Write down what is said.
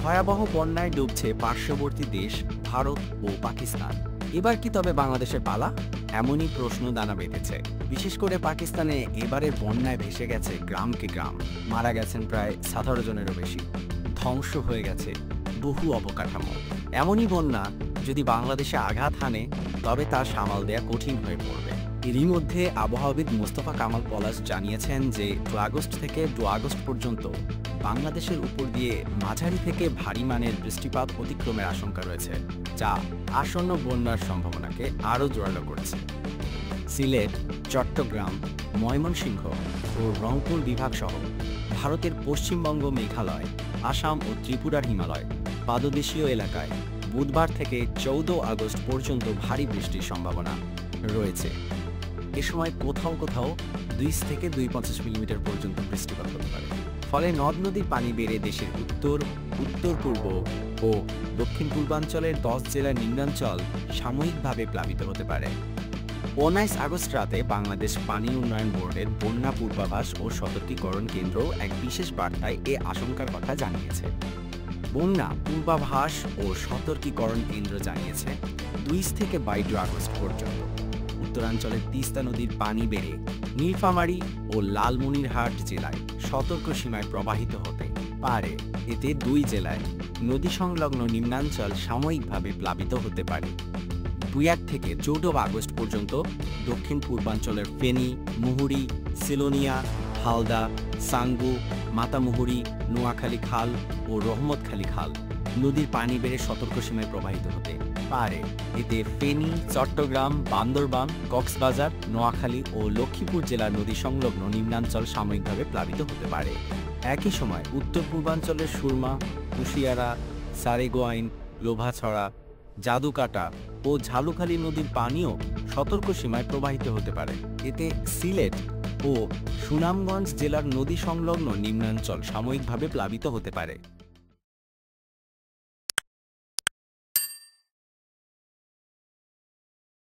ভয়াবহ বন্যায় ডুবছে পার্শ্ববর্তী দেশ ভারত ও পাকিস্তান। এবার কি তবে বাংলাদেশের পালা? এমনই প্রশ্ন দানা বেঁধেছে। বিশেষ করে পাকিস্তানে এবারের বন্যায় ভেসে গেছে গ্রামকে গ্রাম, মারা গেছেন প্রায় 17 জনেরও বেশি, ধ্বংস হয়ে গেছে বহু অবকাঠামো। এমনই বন্যা যদি বাংলাদেশে আঘাত হানে তবে তা সামাল দেয়া কঠিন হয়ে পড়বে। এরই মধ্যে আবহাওয়াবিদ মোস্তফা কামাল পলাশ জানিয়েছেন যে 2 আগস্ট থেকে 2 আগস্ট পর্যন্ত বাংলাদেশের উপর দিয়ে মাঝারি থেকে ভারী মানের বৃষ্টিপাত অতিক্রমের আশঙ্কা রয়েছে, যা আসন্ন বন্যার সম্ভাবনাকে আরও জোরালো করেছে। সিলেট, চট্টগ্রাম, ময়মনসিংহ ও রংপুর বিভাগ সহ ভারতের পশ্চিমবঙ্গ, মেঘালয়, আসাম ও ত্রিপুরার হিমালয় পাদদেশীয় এলাকায় বুধবার থেকে 14 আগস্ট পর্যন্ত ভারী বৃষ্টির সম্ভাবনা রয়েছে। এ সময় কোথাও কোথাও 2 থেকে 250 মিলিমিটার পর্যন্ত বৃষ্টিপাত হতে পারে। ফলে নদ নদীর পানি বেড়ে দেশের উত্তর, উত্তর পূর্ব ও দক্ষিণ পূর্বাঞ্চলের 10 জেলার নিম্নাঞ্চল সাময়িকভাবে প্লাবিত হতে পারে। 19 আগস্ট রাতে বাংলাদেশ পানি উন্নয়ন বোর্ডের বন্যা পূর্বাভাস ও সতর্কীকরণ কেন্দ্র এক বিশেষ বার্তায় এ আশঙ্কার কথা জানিয়েছে। বন্যা পূর্বাভাস ও সতর্কীকরণ কেন্দ্র জানিয়েছে 20 থেকে 22 আগস্ট পর্যন্ত উত্তরাঞ্চলের তিস্তা নদীর পানি বেড়ে নীলফামারী ও লালমনিরহাট জেলায় সতর্ক সীমায় প্রবাহিত হতে পারে। এতে 2 জেলায় নদী সংলগ্ন নিম্নাঞ্চল সাময়িকভাবে প্লাবিত হতে পারে। 2 থেকে 14 আগস্ট পর্যন্ত দক্ষিণ পূর্বাঞ্চলের ফেনী, মুহুরী, সিলোনিয়া, হালদা, সাঙ্গু, মাতামুহুরী, নোয়াখালী খাল ও রহমতখালী খাল নদীর পানি বেড়ে সতর্ক সীমায় প্রবাহিত হতে পারে। এতে ফেনী, চট্টগ্রাম, বান্দরবান, কক্সবাজার, নোয়াখালী ও লক্ষ্মীপুর জেলার নদী সংলগ্ন নিম্নাঞ্চল সাময়িকভাবে প্লাবিত হতে পারে। একই সময় উত্তর পূর্বাঞ্চলের সুরমা, কুশিয়ারা, সারেগোয়াইন, লোভাছড়া, জাদুকাটা ও ঝালুখালী নদীর পানিও সতর্ক সীমায় প্রবাহিত হতে পারে। এতে সিলেট ও সুনামগঞ্জ জেলার নদী সংলগ্ন নিম্নাঞ্চল সাময়িকভাবে প্লাবিত হতে পারে।